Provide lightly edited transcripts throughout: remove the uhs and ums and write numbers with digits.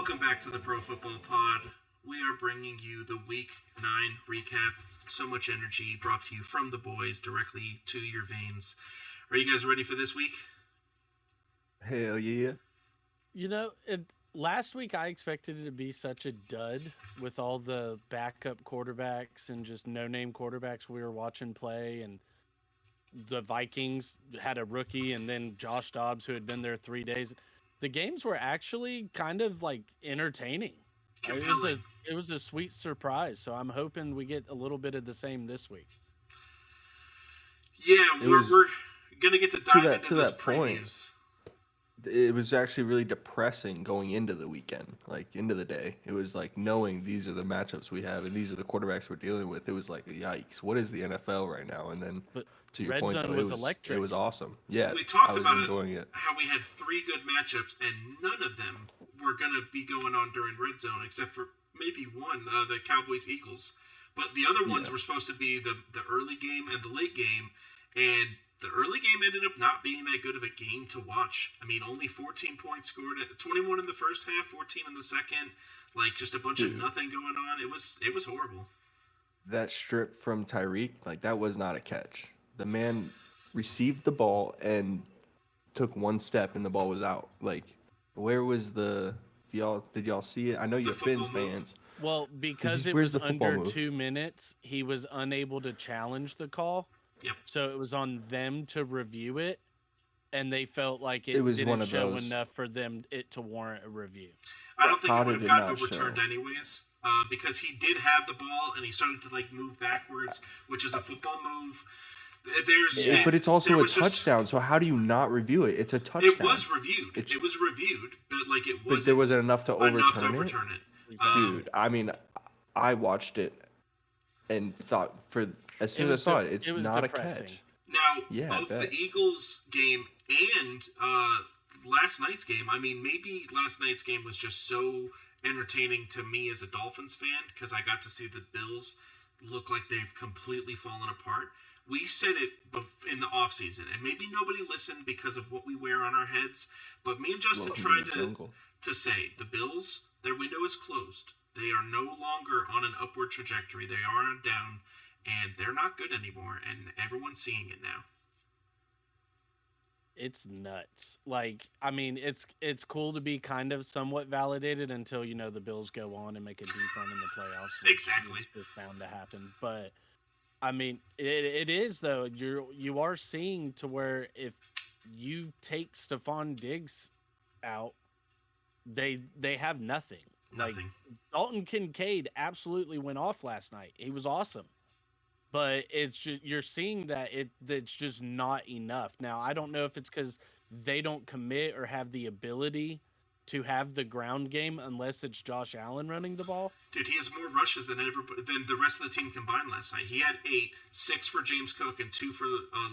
Welcome back to the Pro Football Pod. We are bringing you the Week 9 recap. So much energy brought to you from the boys directly to your veins. Are you guys ready for this week? Hell yeah. Last week I expected it to be such a dud with all the backup quarterbacks and just no-name quarterbacks we were watching play, and the Vikings had a rookie and then Josh Dobbs who had been there 3 days. The games were actually kind of like entertaining. It was a sweet surprise, so I'm hoping we get a little bit of the same this week. Yeah, we're going to get to dive into those previews. It was actually really depressing going into the weekend, like into the day. It was like knowing these are the matchups we have and these are the quarterbacks we're dealing with. It was like, yikes, what is the NFL right now? And then to your point, though, it was awesome. Yeah, we talked I was about enjoying it. How we had 3 good matchups and none of them were going to be going on during red zone except for maybe one, the Cowboys-Eagles. But the other ones were supposed to be the early game and the late game, and the early game ended up not being that good of a game to watch. I mean, only 14 points scored, 21 in the first half, 14 in the second. Like, just a bunch of nothing going on. It was horrible. That strip from Tyreek, like, that was not a catch. The man received the ball and took one step and the ball was out. Like, where was did y'all see it? I know you're Finns fans. Well, because it was under 2 minutes, he was unable to challenge the call. Yep. So it was on them to review it, and they felt like it didn't show enough for them to warrant a review. I don't think it would have gotten overturned anyways, because he did have the ball and he started to like move backwards, which is a football move. But it's also a touchdown. So how do you not review it? It's a touchdown. It was reviewed. It was reviewed, but like it wasn't. But there wasn't enough to overturn it. Dude, I mean, I watched it and thought as soon as I saw it, it's not depressing. A catch. Now, both the Eagles game and last night's game, I mean, maybe last night's game was just so entertaining to me as a Dolphins fan because I got to see the Bills look like they've completely fallen apart. We said it in the offseason, and maybe nobody listened because of what we wear on our heads, but me and Justin tried to say, the Bills, their window is closed. They are no longer on an upward trajectory. They are on a down, and they're not good anymore, and everyone's seeing it now. It's nuts. Like, I mean, it's cool to be kind of somewhat validated until, the Bills go on and make a deep run in the playoffs. Exactly. It's just bound to happen. But, I mean, it is, though. You are seeing to where if you take Stephon Diggs out, they have nothing. Like, Dalton Kincaid absolutely went off last night. He was awesome. But it's just, you're seeing that it's just not enough. Now, I don't know if it's because they don't commit or have the ability to have the ground game unless it's Josh Allen running the ball. Dude, he has more rushes than the rest of the team combined last night. He had 8, 6 for James Cook and 2 for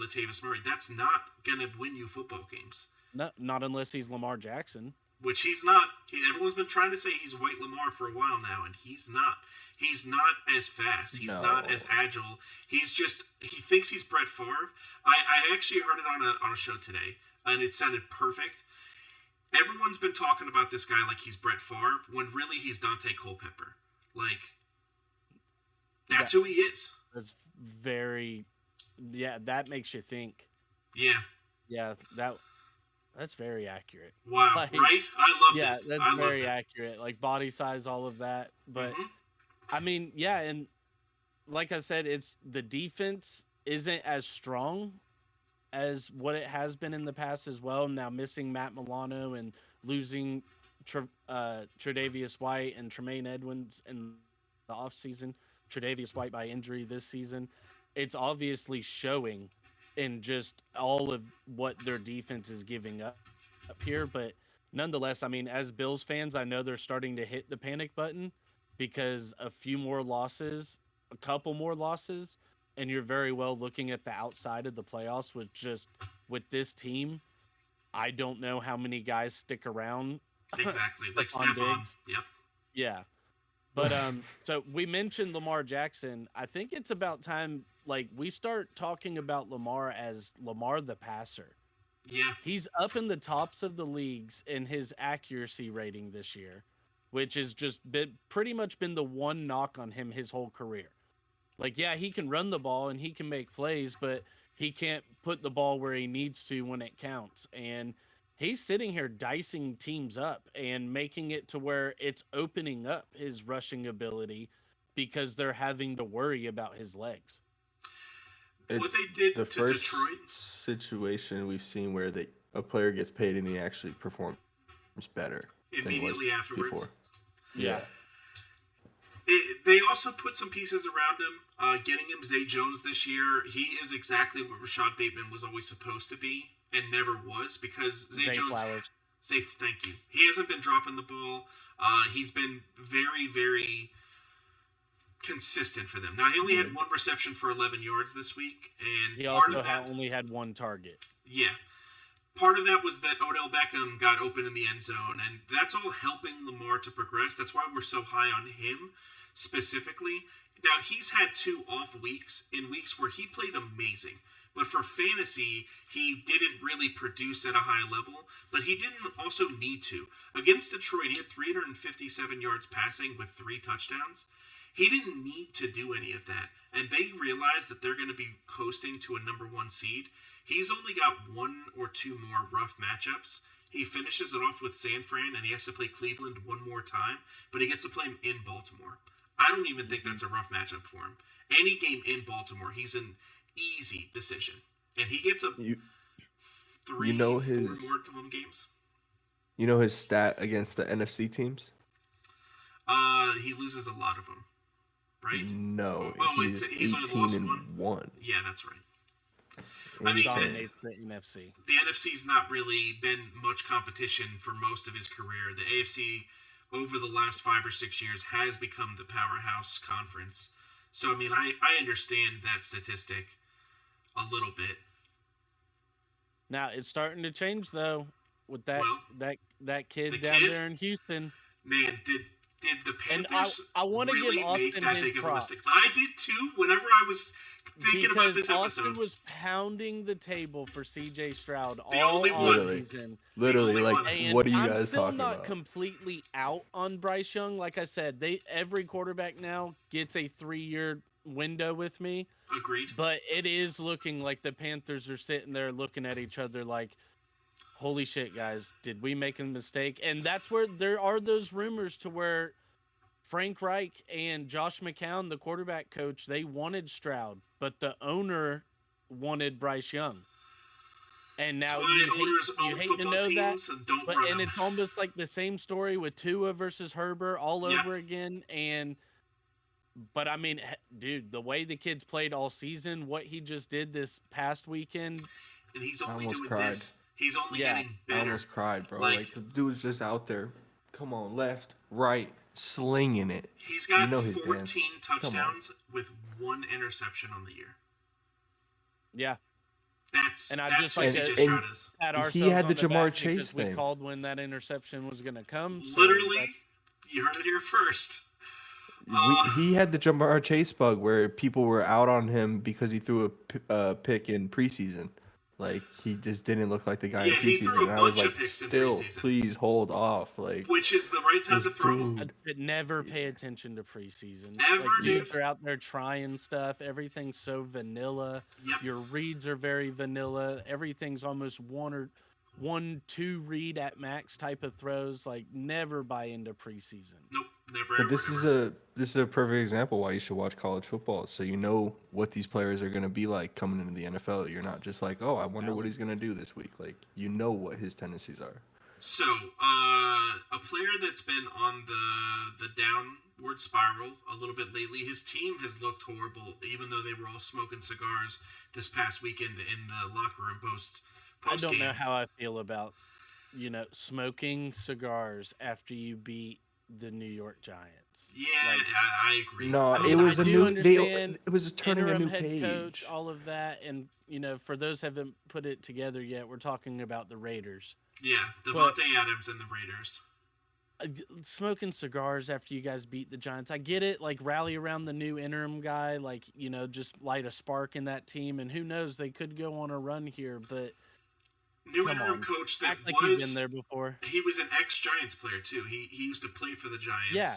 Latavius Murray. That's not going to win you football games. No, not unless he's Lamar Jackson. Which he's not. Everyone's been trying to say he's White Lamar for a while now, and he's not. He's not as fast. He's not as agile. He thinks he's Brett Favre. I actually heard it on a show today, and it sounded perfect. Everyone's been talking about this guy like he's Brett Favre, when really he's Dante Culpepper. Like, that's who he is. That's that makes you think. Yeah. Yeah, that's very accurate. Wow, right? I loved it. Yeah, that's very accurate. Like, body size, all of that. But, I mean, yeah, and like I said, it's the defense isn't as strong as what it has been in the past as well. Now, missing Matt Milano and losing Tre'Davious White and Tremaine Edmonds in the offseason, Tre'Davious White by injury this season, it's obviously showing in just all of what their defense is giving up here. But nonetheless, I mean, as Bills fans, I know they're starting to hit the panic button because a couple more losses, and you're very well looking at the outside of the playoffs with this team. I don't know how many guys stick around. Exactly. Like Stephon. Yep. Yeah. But so we mentioned Lamar Jackson. I think it's about time we start talking about Lamar as Lamar the passer. Yeah. He's up in the tops of the leagues in his accuracy rating this year, which has just been pretty much been the one knock on him his whole career. Like, yeah, he can run the ball and he can make plays, but he can't put the ball where he needs to when it counts. And he's sitting here dicing teams up and making it to where it's opening up his rushing ability because they're having to worry about his legs. It's what they did the to first Detroit. situation we've seen where a player gets paid and he actually performs better than he was Immediately afterwards. before. Yeah. They also put some pieces around him, getting him Zay Jones this year. He is exactly what Rashad Bateman was always supposed to be and never was, because Zay Jones. Flowers. Thank you. He hasn't been dropping the ball. He's been very, very consistent for them. Now, he only had one reception for 11 yards this week, and He part also of that, only had one target. yeah. Part of that was that Odell Beckham got open in the end zone, and that's all helping Lamar to progress. That's why we're so high on him specifically. Now, he's had 2 off weeks in weeks where he played amazing. But for fantasy, he didn't really produce at a high level, but he didn't also need to. Against Detroit, he had 357 yards passing with 3 touchdowns. He didn't need to do any of that, and they realized that they're going to be coasting to a number 1 seed. He's only got 1 or 2 more rough matchups. He finishes it off with San Fran, and he has to play Cleveland 1 more time, but he gets to play him in Baltimore. I don't even think that's a rough matchup for him. Any game in Baltimore, he's an easy decision, and he gets 3, 4 more home games. You know his stat against the NFC teams? He loses a lot of them, right? No, he's only lost 18-1. Yeah, that's right. Dominates the NFC. The NFC's not really been much competition for most of his career. The AFC, over the last 5 or 6 years, has become the powerhouse conference. So, I mean, I understand that statistic a little bit. Now it's starting to change though with that kid the down kid? there in Houston. Man, did the And Panthers I want to really give Austin make that his big of a props. mistake? I did too. Whenever I was thinking about Because this Austin episode, was pounding the table for C.J. Stroud The all only one. offseason. Literally, like, And what are you I'm guys still talking not about? completely out on Bryce Young. Like I said, every quarterback now gets a 3-year window with me. agreed. But it is looking like the Panthers are sitting there looking at each other like, holy shit, guys, did we make a mistake? And that's where there are those rumors to where Frank Reich and Josh McCown, the quarterback coach, they wanted Stroud, but the owner wanted Bryce Young. And now you hate to know that, and it's almost like the same story with Tua versus Herbert all over again. But I mean, dude, the way the kids played all season, what he just did this past weekend, and he's only almost doing cried. this. He's only getting better. I almost cried, bro. Like, the dude's just out there. Come on, left, right, slinging it. He's got his 14 dance. touchdowns with 1 interception on the year. yeah. And I just like CJ to Stroud is. pat ourselves he had on the the Jamar back Chase because we thing. called when that interception was going to come. Literally, you heard it here first. He had the Jamar Chase bug where people were out on him because he threw a pick in preseason. Like, he just didn't look like the guy in he threw preseason. a And I was bunch like, of picks in still, preseason. please hold off. Like, Which is the right time to this throw him. dude. I'd never pay attention to preseason. Ever, Like, dude. dudes are out there trying stuff. Everything's so vanilla. Yep. Your reads are very vanilla. Everything's almost 1-2 read at max type of throws. Like, never buy into preseason. Nope, never. But ever, this ever. is a perfect example why you should watch college football, so you know what these players are going to be like coming into the NFL. You're not just like, oh, I wonder what he's going to do this week. Like, you know what his tendencies are. So, a player that's been on the downward spiral a little bit lately, his team has looked horrible, even though they were all smoking cigars this past weekend in the locker room post I don't game. know how I feel about, smoking cigars after you beat the New York Giants. Yeah, Like, I agree. No, I mean, it was I a do new. understand It was turning a interim new head page. coach, all of that, and for those who haven't put it together yet, we're talking about the Raiders. Yeah, But- Devontae Adams and the Raiders. Smoking cigars after you guys beat the Giants, I get it. Like, rally around the new interim guy, like, just light a spark in that team, and who knows, they could go on a run here. But New Come interim on. coach that Act like you've been there before. he was an ex-Giants player too. He used to play for the Giants. Yeah.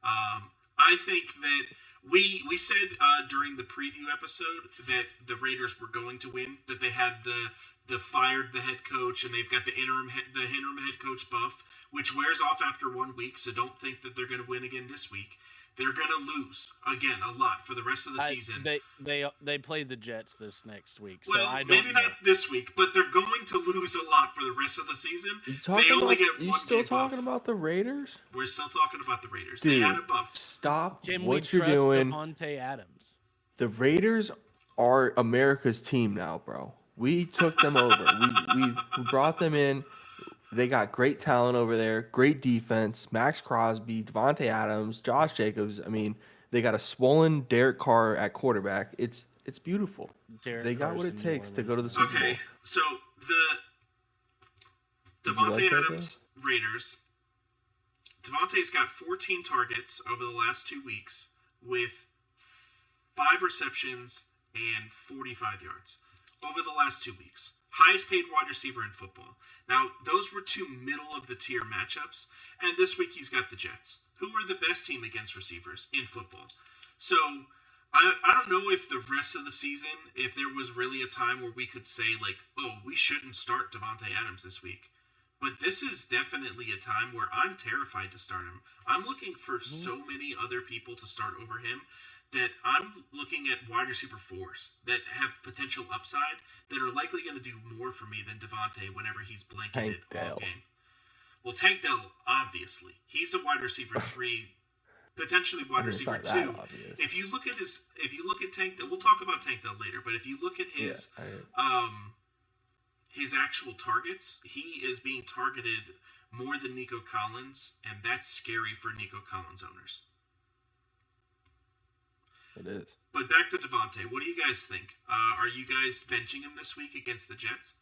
I think that we said during the preview episode that the Raiders were going to win. That they had the fired the head coach and they've got the interim head coach buff, which wears off after 1 week. So don't think that they're going to win again this week. They're going to lose again a lot for the rest of the season. They play the Jets this next week, so well, I don't maybe know. not this week, but they're going to lose a lot for the rest of the season. You still talking about the Raiders? We're still talking about the Raiders. Dude, they had a buff. Stop Can what we you're trust doing. Davante Adams? The Raiders are America's team now, bro. We took them over. We brought them in. They got great talent over there, great defense. Max Crosby, Davante Adams, Josh Jacobs. I mean, they got a swollen Derek Carr at quarterback. It's beautiful. They got what it takes to go to the Super Bowl. Okay, so the Davante Adams Raiders. Davante's got 14 targets over the last 2 weeks with 5 receptions and 45 yards over the last 2 weeks. Highest paid wide receiver in football. Now, those were 2 middle-of-the-tier matchups, and this week he's got the Jets, who are the best team against receivers in football. So, I don't know if the rest of the season, if there was really a time where we could say, like, oh, we shouldn't start Davante Adams this week. But this is definitely a time where I'm terrified to start him. I'm looking for so many other people to start over him that I'm looking at wide receiver 4s that have potential upside that are likely going to do more for me than Davante whenever he's blanketed all game. Well, Tank Dell, obviously. He's a wide receiver 3, potentially wide receiver 2. If you look at Tank Dell, we'll talk about Tank Dell later, but if you look at his actual targets, he is being targeted more than Nico Collins, and that's scary for Nico Collins owners. It is. But back to Davante. What do you guys think? Are you guys benching him this week against the Jets?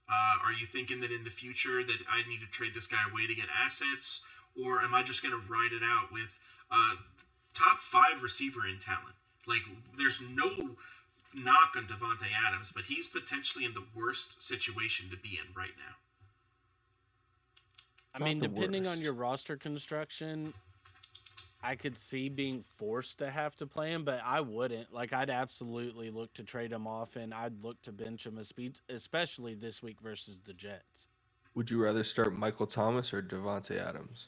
Are you thinking that in the future that I need to trade this guy away to get assets? Or am I just going to ride it out with top 5 receiver in talent? Like, there's no knock on Davante Adams, but he's potentially in the worst situation to be in right now. I mean, depending on your roster construction, I could see being forced to have to play him, but I wouldn't. Like, I'd absolutely look to trade him off, and I'd look to bench him, especially this week versus the Jets. Would you rather start Michael Thomas or Davante Adams?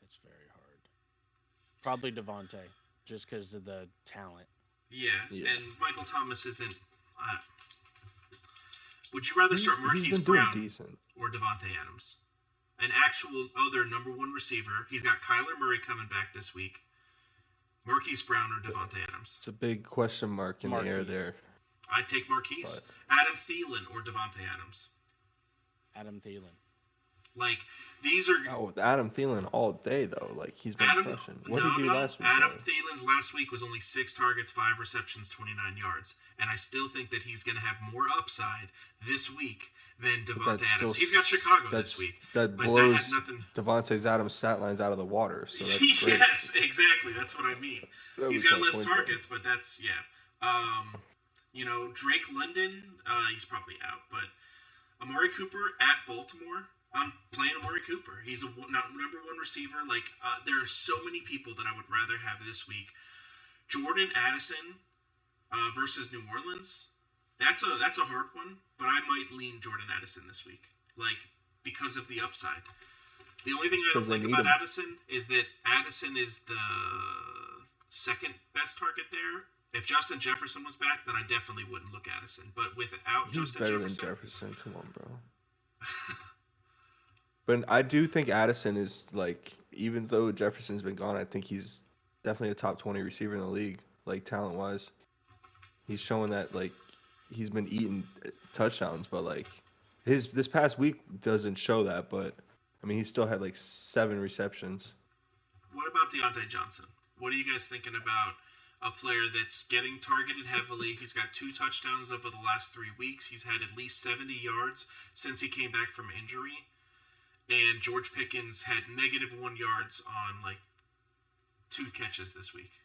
It's very hard. Probably Davante, just because of the talent. Yeah, and Michael Thomas isn't... would you rather start Marquise Brown or Davante Adams? An actual other number 1 receiver. He's got Kyler Murray coming back this week. Marquise Brown or Davante Adams? It's a big question mark in the air there. I'd take Marquise. Adam Thielen or Davante Adams? Adam Thielen. Like, these are... Oh, with Adam Thielen all day, though. Like, he's been crushing. What did he do last week? Adam Thielen's last week was only 6 targets, 5 receptions, 29 yards. And I still think that he's going to have more upside this week than Davante Adams. He's got Chicago this week. That blows Davante Adams' stat lines out of the water. So that's great. Yes, exactly. That's what I mean. He's got less targets, but that's, Drake London, he's probably out. But Amari Cooper at Baltimore, I'm playing Amari Cooper. He's a number 1 receiver. Like, there are so many people that I would rather have this week. Jordan Addison versus New Orleans. That's a hard one, but I might lean Jordan Addison this week, like, because of the upside. The only thing I don't like about Addison is that Addison is the second best target there. If Justin Jefferson was back, then I definitely wouldn't look Addison. But without Justin Jefferson, than Jefferson. Come on, bro. But I do think Addison is, like, even though Jefferson's been gone, I think he's definitely a top 20 receiver in the league, like, talent-wise. He's showing that, like, he's been eating touchdowns, but, like, this past week doesn't show that, but, I mean, he still had, like, 7 receptions. What about Deontay Johnson? What are you guys thinking about a player that's getting targeted heavily? He's got 2 touchdowns over the last 3 weeks. He's had at least 70 yards since he came back from injury. And George Pickens had -1 yards on, like, 2 catches this week.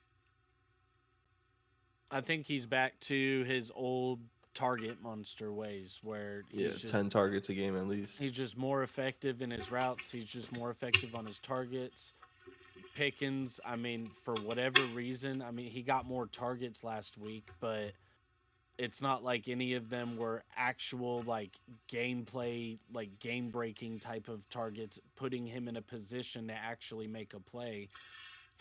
I think he's back to his old target monster ways where he's just 10 targets a game at least. he's just more effective in his routes. He's just more effective on his targets. Pickens, I mean, for whatever reason, I mean, he got more targets last week, but it's not like any of them were actual like gameplay, like game breaking type of targets, putting him in a position to actually make a play.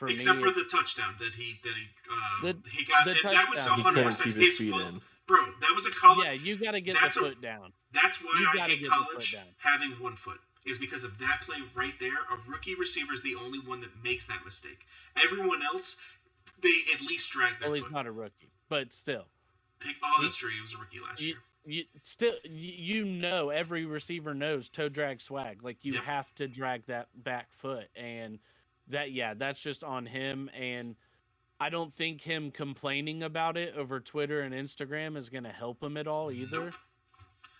Except me, for the touchdown that he got. The that was touchdown. He couldn't 100% keep his his feet foot. in. Bro, that was a college. Yeah, you got to get the foot down. That's why You I gotta hate get the foot college down. having 1 foot. Is because of that play right there. A rookie receiver is the only one that makes that mistake. Everyone else, they at least drag their Well, foot. he's not a rookie, but still. That's true. He was a rookie last year. You know, every receiver knows toe drag swag. Like you have to drag that back foot, and that's just on him. And I don't think him complaining about it over Twitter and Instagram is going to help him at all either. Nope.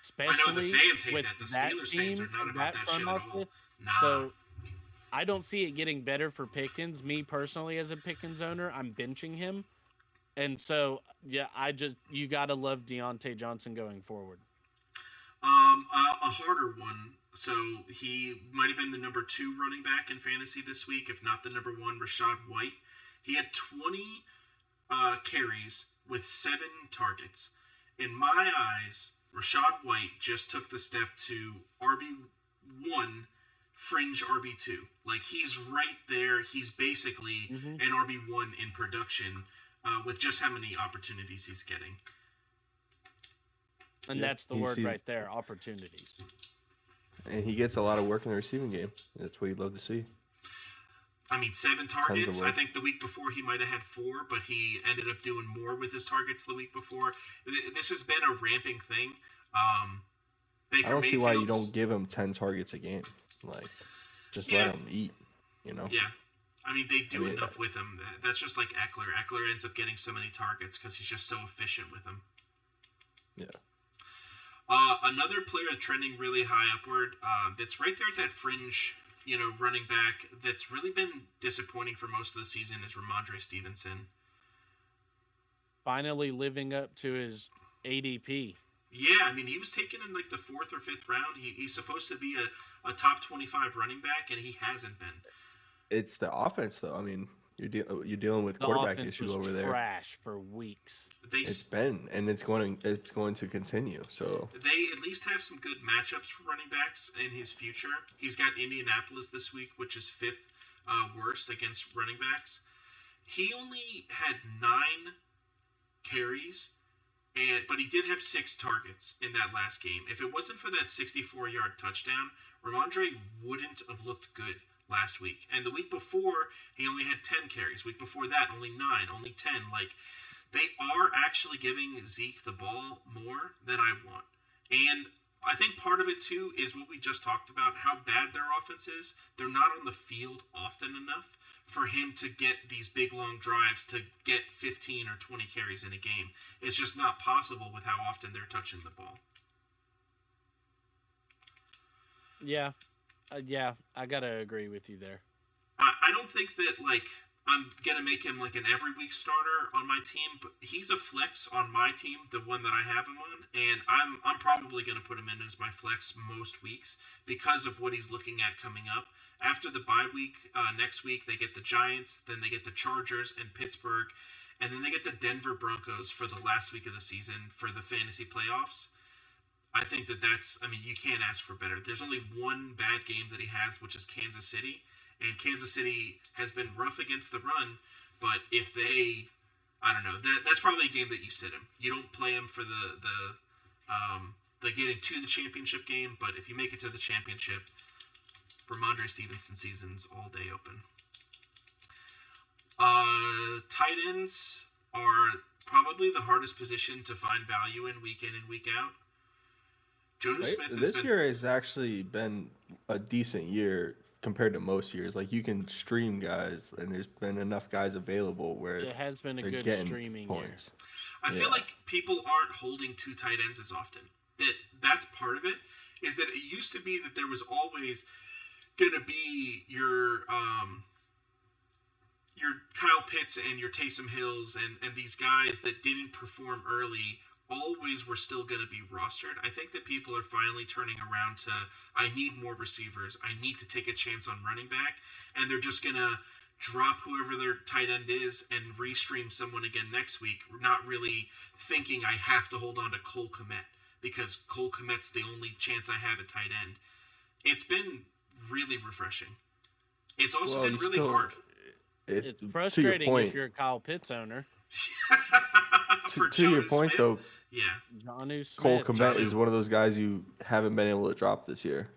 Especially with The that Steelers team fans are not and about that that front shit at all. office. Nah. So I don't see it getting better for Pickens. Me personally, as a Pickens owner, I'm benching him. And so, you got to love Deontay Johnson going forward. A harder one. So he might have been the number 2 running back in fantasy this week, if not the number 1, Rachaad White. He had 20 carries with 7 targets. In my eyes, Rachaad White just took the step to RB1, fringe RB2. Like, he's right there. He's basically an RB1 in production with just how many opportunities he's getting. And that's the word right there, opportunities. And he gets a lot of work in the receiving game. That's what you'd love to see. I mean, 7 targets. I think the week before he might have had 4, but he ended up doing more with his targets the week before. This has been a ramping thing. I don't see why you don't give him 10 targets a game. Like, just let him eat, you know? Yeah. I mean, they do enough with him. That's just like Eckler. Eckler ends up getting so many targets because he's just so efficient with them. Yeah. Another player trending really high upward that's right there at that fringe, running back that's really been disappointing for most of the season is Ramondre Stevenson. Finally living up to his ADP. Yeah, I mean, he was taken in like the 4th or 5th round. He's supposed to be a top 25 running back, and he hasn't been. It's the offense, though. I mean, you're dealing with quarterback issue over there. Trash for weeks. It's been, and it's going to continue. So they at least have some good matchups for running backs in his future. He's got Indianapolis this week, which is 5th worst against running backs. He only had 9 carries, but he did have 6 targets in that last game. If it wasn't for that 64-yard touchdown, Ramondre wouldn't have looked good last week. And the week before, he only had 10 carries. Week before that, only 9, only 10. Like, they are actually giving Zeke the ball more than I want. And I think part of it, too, is what we just talked about, how bad their offense is. They're not on the field often enough for him to get these big, long drives to get 15 or 20 carries in a game. It's just not possible with how often they're touching the ball. Yeah. I gotta agree with you there. I don't think that, like, I'm gonna make him like an every week starter on my team, but he's a flex on my team, the one that I have him on, and I'm probably gonna put him in as my flex most weeks because of what he's looking at coming up. After the bye week, next week they get the Giants, then they get the Chargers and Pittsburgh, and then they get the Denver Broncos for the last week of the season for the fantasy playoffs. I think you can't ask for better. There's only one bad game that he has, which is Kansas City. And Kansas City has been rough against the run, but if I don't know, that's probably a game that you sit him. You don't play him for the getting to the championship game, but if you make it to the championship, Ramondre Stevenson season's all day open. Tight ends are probably the hardest position to find value in week and week out. This year has actually been a decent year compared to most years. Like, you can stream guys, and there's been enough guys available where it has been a good streaming points. year. I feel like people aren't holding 2 tight ends as often. That's part of it. Is that it used to be that there was always gonna be your Kyle Pitts and your Taysom Hills and these guys that didn't perform early always were still going to be rostered. I think that people are finally turning around to, I need more receivers. I need to take a chance on running back. And they're just going to drop whoever their tight end is and restream someone again next week, not really thinking I have to hold on to Cole Kmet because Cole Kmet's the only chance I have at tight end. It's been really refreshing. It's also been really hard. It's frustrating if you're a Kyle Pitts owner. To your point, though, yeah, Jonnu Smith, Cole Kmet is one of those guys you haven't been able to drop this year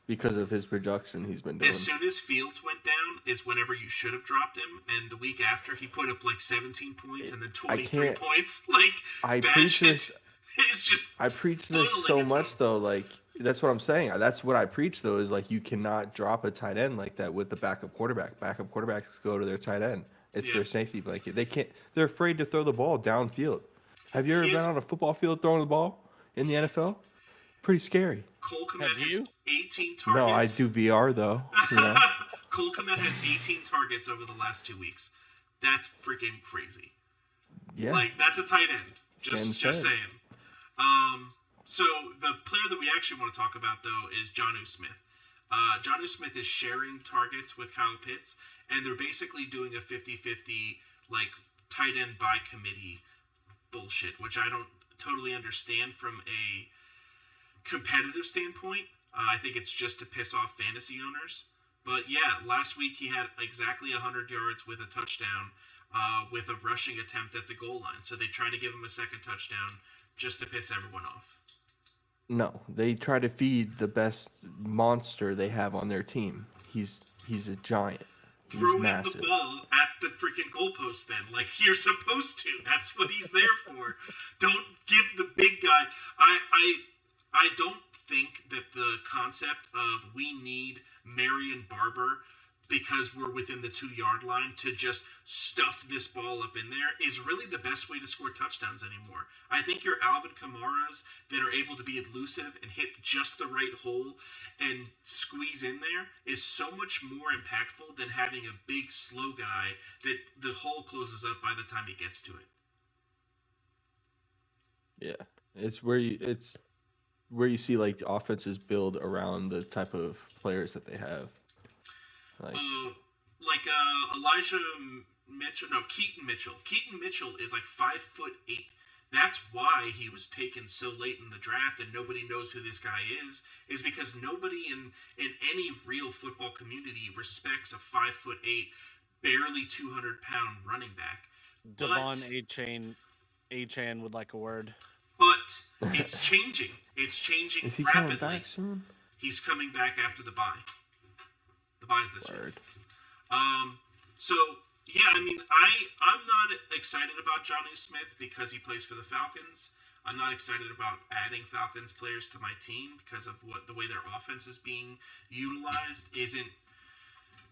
because of his production he's been doing. As soon as Fields went down is whenever you should have dropped him, and the week after he put up like 17 points and then 23 points. Like I preach this. It's just I preach this so much though. Like that's what I'm saying. That's what I preach though. Is like you cannot drop a tight end like that with the backup quarterback. Backup quarterbacks go to their tight end. It's their safety blanket. They can't. They're afraid to throw the ball downfield. Have you ever been on a football field throwing the ball in the NFL? Pretty scary. Cole Kmet has 18 targets. No, I do VR though. You know? Cole Kmet has 18 targets over the last 2 weeks. That's freaking crazy. Yeah. Like that's a tight end. Just saying. So the player that we actually want to talk about though is Jonnu Smith. Jonnu Smith is sharing targets with Kyle Pitts, and they're basically doing a 50-50 like tight end by committee bullshit, which I don't totally understand from a competitive standpoint. I think it's just to piss off fantasy owners. But yeah, last week he had exactly 100 yards with a touchdown with a rushing attempt at the goal line. So they tried to give him a second touchdown just to piss everyone off. No, they try to feed the best monster they have on their team. He's a giant. He's massive. Throw him the ball at the freaking goalpost then, like you're supposed to. That's what he's there for. Don't give the big guy. I don't think that the concept of we need Marion Barber because we're within the 2-yard line to just stuff this ball up in there is really the best way to score touchdowns anymore. I think your Alvin Kamaras that are able to be elusive and hit just the right hole and squeeze in there is so much more impactful than having a big, slow guy that the hole closes up by the time he gets to it. Yeah, it's where you see like offenses build around the type of players that they have. Keaton Mitchell. Keaton Mitchell is like 5'8". That's why he was taken so late in the draft and nobody knows who this guy is because nobody in any real football community respects a 5'8", barely 200-pound running back. Devon A-Chan would like a word. But it's changing. It's changing Is he rapidly. coming back soon? He's coming back after the bye. The bye's this week. So yeah, I mean, I'm not excited about Jonnu Smith because he plays for the Falcons. I'm not excited about adding Falcons players to my team because of the way their offense is being utilized isn't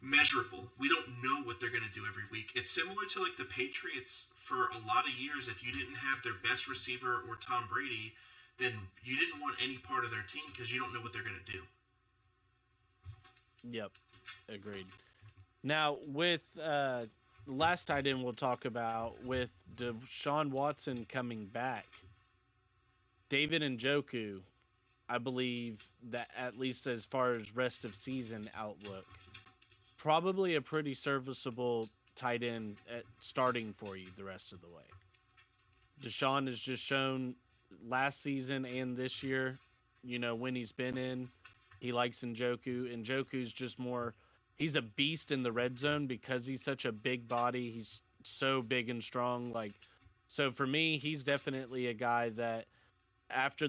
measurable. We don't know what they're going to do every week. It's similar to like the Patriots for a lot of years. If you didn't have their best receiver or Tom Brady, then you didn't want any part of their team because you don't know what they're going to do. Yep, agreed. Now, with last tight end we'll talk about, with Deshaun Watson coming back, David Njoku, I believe that at least as far as rest of season outlook, probably a pretty serviceable tight end at starting for you the rest of the way. Deshaun has just shown last season and this year, when he's been in, he likes Njoku. Njoku's just more, he's a beast in the red zone because he's such a big body. He's so big and strong. So for me, he's definitely a guy that after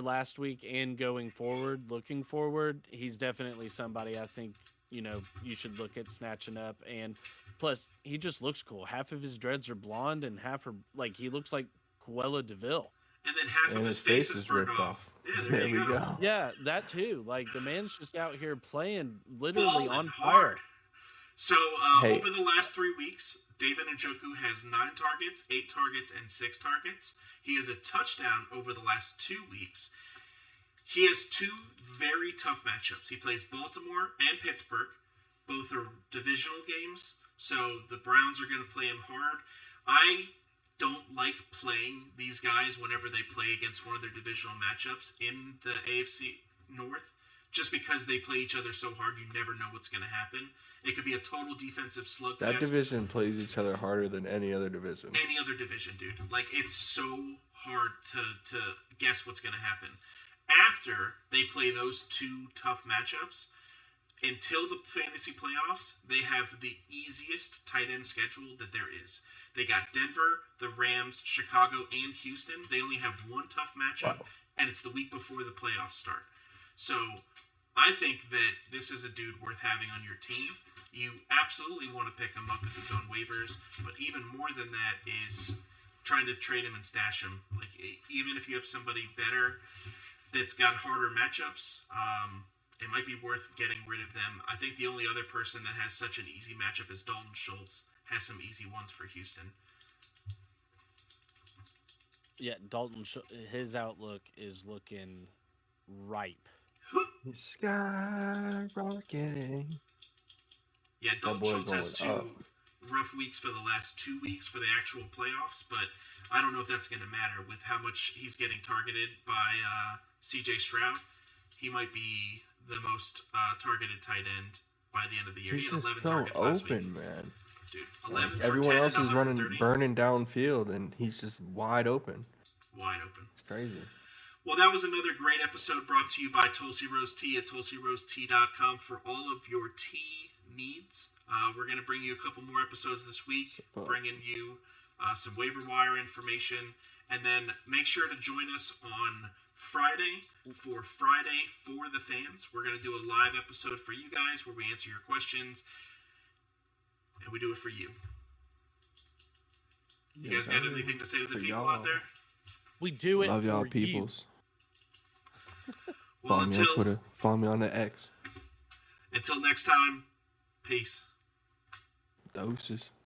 last week and looking forward, he's definitely somebody I think, you should look at snatching up. And plus, he just looks cool. Half of his dreads are blonde and half are he looks like Cruella DeVille. And then half of his face is ripped off. Yeah, there we go. Yeah, that too. The man's just out here playing literally on fire. So, over the last 3 weeks, David Njoku has 9 targets, 8 targets, and 6 targets. He has a touchdown over the last 2 weeks. He has 2 very tough matchups. He plays Baltimore and Pittsburgh. Both are divisional games, so the Browns are going to play him hard. I don't like playing these guys whenever they play against one of their divisional matchups in the AFC North, just because they play each other so hard. You never know what's going to happen. It could be a total defensive slugfest. That division plays each other harder than any other division. Any other division, dude. Like, it's so hard to guess what's going to happen. After they play those two tough matchups, until the fantasy playoffs, they have the easiest tight end schedule that there is. They got Denver, the Rams, Chicago, and Houston. They only have one tough matchup, and it's the week before the playoffs start. So I think that this is a dude worth having on your team. You absolutely want to pick him up if he's on waivers, but even more than that is trying to trade him and stash him. Like, even if you have somebody better that's got harder matchups, it might be worth getting rid of them. I think the only other person that has such an easy matchup is Dalton Schultz. Has some easy ones for Houston. Yeah, his outlook is looking ripe. Skyrocketing. Yeah, Dalton Schultz has two rough weeks for the last 2 weeks for the actual playoffs, but I don't know if that's going to matter with how much he's getting targeted by CJ Stroud. He might be the most targeted tight end by the end of the year. He's he had just 11 targets last week. man. Dude, 11 like, everyone else is running, 130. burning downfield, and he's just wide open. Wide open. It's crazy. Well, that was another great episode brought to you by Tulsi Rose Tea at TulsiRoseTea.com for all of your tea needs. We're going to bring you a couple more episodes this week, bringing you some waiver wire information, and then make sure to join us on Friday for the Fans. We're going to do a live episode for you guys where we answer your questions, and we do it for you. You guys got anything to say to the people out there? We do it Love y'all, for peoples. Well, Follow me on Twitter. Follow me on the X. Until next time, peace. Doses.